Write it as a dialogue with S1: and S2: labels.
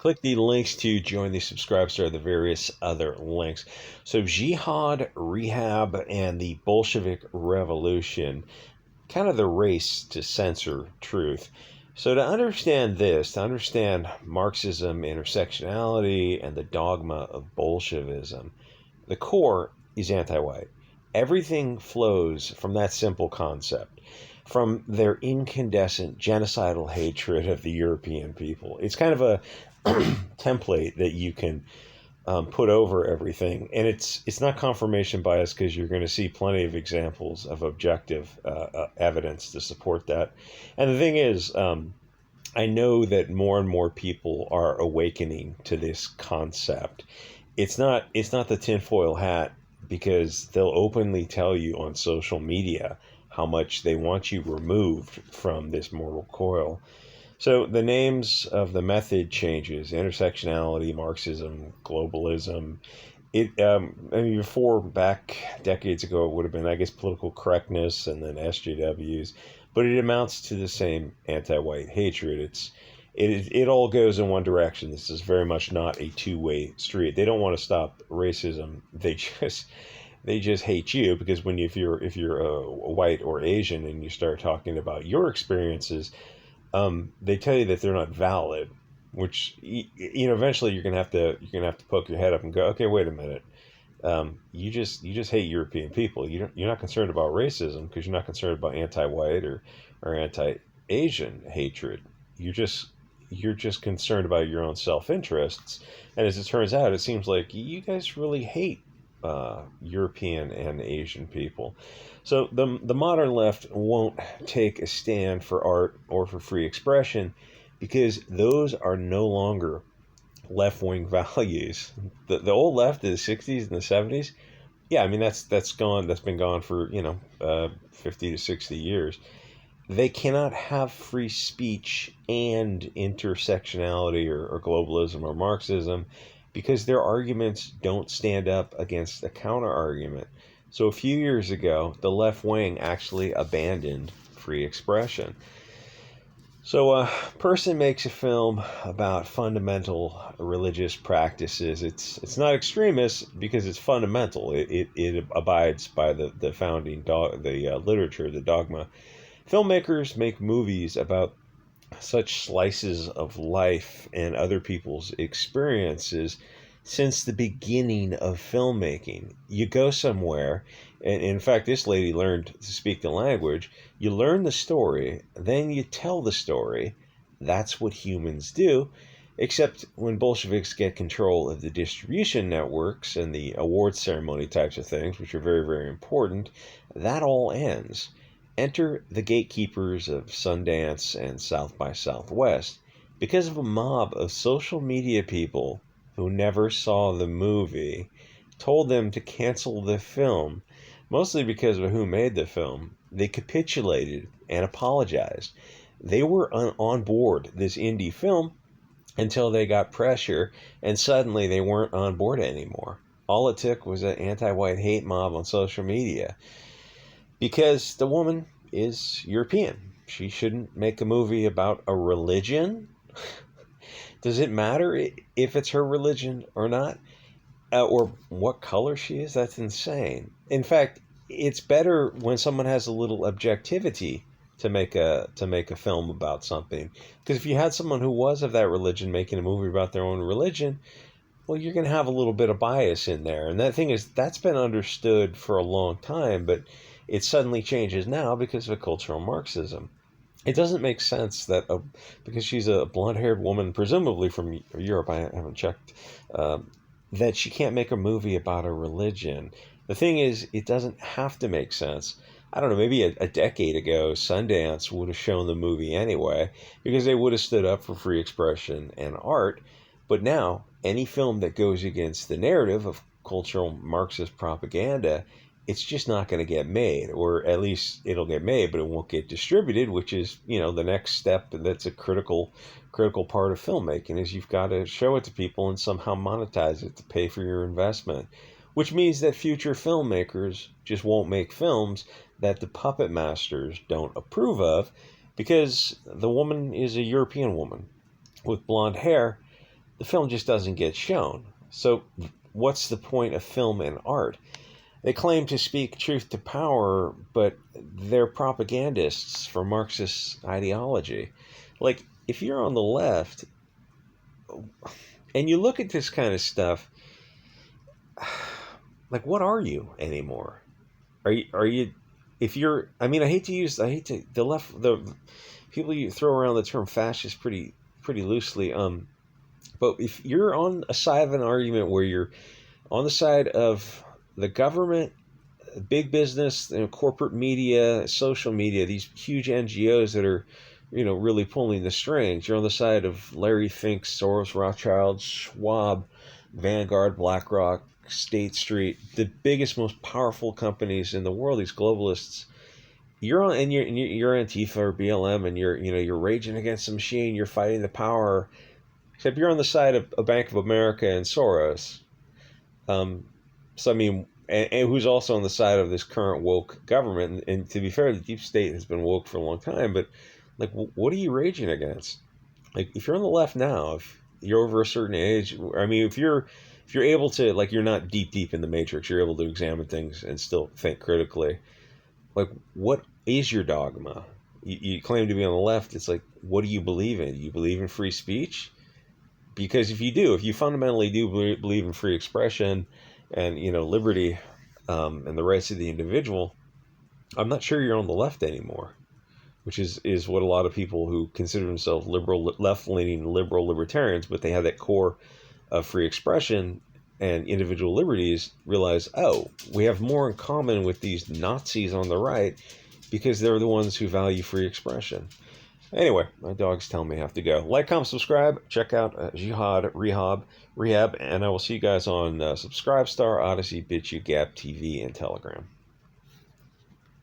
S1: Click the links to join the Subscribestar, the various other links. So Jihad Rehab and the Bolshevik Revolution, kind of the race to censor truth. So to understand this, to understand Marxism, intersectionality, and the dogma of Bolshevism, the core is anti-white. Everything flows from that simple concept, from their incandescent genocidal hatred of the European people. It's kind of a template that you can put over everything, and it's not confirmation bias, because you're going to see plenty of examples of objective evidence to support that. And the thing is, I know that more and more people are awakening to this concept. It's not the tinfoil hat, because they'll openly tell you on social media how much they want you removed from this mortal coil. So the names of the method changes: intersectionality, Marxism, globalism. Before, back decades ago, it would have been, I guess, political correctness, and then SJWs, but it amounts to the same anti-white hatred. It all goes in one direction. This is very much not a two-way street. They don't want to stop racism. They just hate you, because if you're white or Asian and you start talking about your experiences, they tell you that they're not valid. Which, eventually you're gonna have to poke your head up and go, okay, wait a minute. You just hate European people. You're not concerned about racism, because you're not concerned about anti-white or anti-Asian hatred. You're just concerned about your own self-interests. And as it turns out, it seems like you guys really hate European and Asian people. So the modern left won't take a stand for art or for free expression, because those are no longer left-wing values. The old left of the 60s and the 70s, yeah, I mean, that's gone. That's been gone for 50 to 60 years. They cannot have free speech and intersectionality or globalism or Marxism, because their arguments don't stand up against a counter argument. So a few years ago, the left wing actually abandoned free expression. So a person makes a film about fundamental religious practices. It's not extremist, because it's fundamental. It abides by the founding literature, the dogma. Filmmakers make movies about such slices of life and other people's experiences since the beginning of filmmaking. You go somewhere, and in fact, this lady learned to speak the language. You learn the story, then you tell the story. That's what humans do, except when Bolsheviks get control of the distribution networks and the award ceremony types of things, which are very, very important, that all ends. Enter the gatekeepers of Sundance and South by Southwest, because of a mob of social media people who never saw the movie, told them to cancel the film, mostly because of who made the film. They capitulated and apologized. They were on board this indie film until they got pressure, and suddenly they weren't on board anymore. All it took was an anti-white hate mob on social media. Because the woman is European. She shouldn't make a movie about a religion. Does it matter if it's her religion or not? Or what color she is? That's insane. In fact, it's better when someone has a little objectivity to make a film about something. Because if you had someone who was of that religion making a movie about their own religion, well, you're going to have a little bit of bias in there. And that thing is, that's been understood for a long time, but it suddenly changes now because of cultural Marxism. It doesn't make sense that because she's a blonde-haired woman, presumably from Europe, I haven't checked, that she can't make a movie about a religion. The thing is, it doesn't have to make sense. I don't know, maybe a decade ago, Sundance would have shown the movie anyway, because they would have stood up for free expression and art. But now, any film that goes against the narrative of cultural Marxist propaganda, it's just not going to get made, or at least it'll get made, but it won't get distributed, which is, the next step. That's a critical part of filmmaking, is you've got to show it to people and somehow monetize it to pay for your investment, which means that future filmmakers just won't make films that the puppet masters don't approve of, because the woman is a European woman with blonde hair. the film just doesn't get shown. So what's the point of film and art? They claim to speak truth to power, but they're propagandists for Marxist ideology. Like, if you're on the left and you look at this kind of stuff, like, what are you anymore? Are you, if you're, I mean, the left, the people, you throw around the term fascist pretty loosely. But if you're on a side of an argument where you're on the side of the government, big business, corporate media, social media, these huge NGOs that are, really pulling the strings. You're on the side of Larry Fink, Soros, Rothschild, Schwab, Vanguard, BlackRock, State Street, the biggest, most powerful companies in the world. These globalists. You're on, and you're Antifa or BLM, and you're raging against the machine. You're fighting the power. Except you're on the side of Bank of America and Soros. So I mean, and who's also on the side of this current woke government. And to be fair, the deep state has been woke for a long time. But like, what are you raging against? Like, if you're on the left now, if you're over a certain age, I mean, if you're able to, like, you're not deep in the matrix, you're able to examine things and still think critically. Like, what is your dogma? You claim to be on the left. It's like, what do you believe in? You believe in free speech? Because if you fundamentally do believe in free expression and, liberty, and the rights of the individual, I'm not sure you're on the left anymore, which is what a lot of people who consider themselves liberal, left-leaning liberal libertarians, but they have that core of free expression and individual liberties, realize, oh, we have more in common with these Nazis on the right because they're the ones who value free expression. Anyway, my dog's telling me I have to go. Like, comment, subscribe. Check out Jihad Rehab, and I will see you guys on Subscribestar, Odyssey, Bit Chute, Gap TV, and Telegram.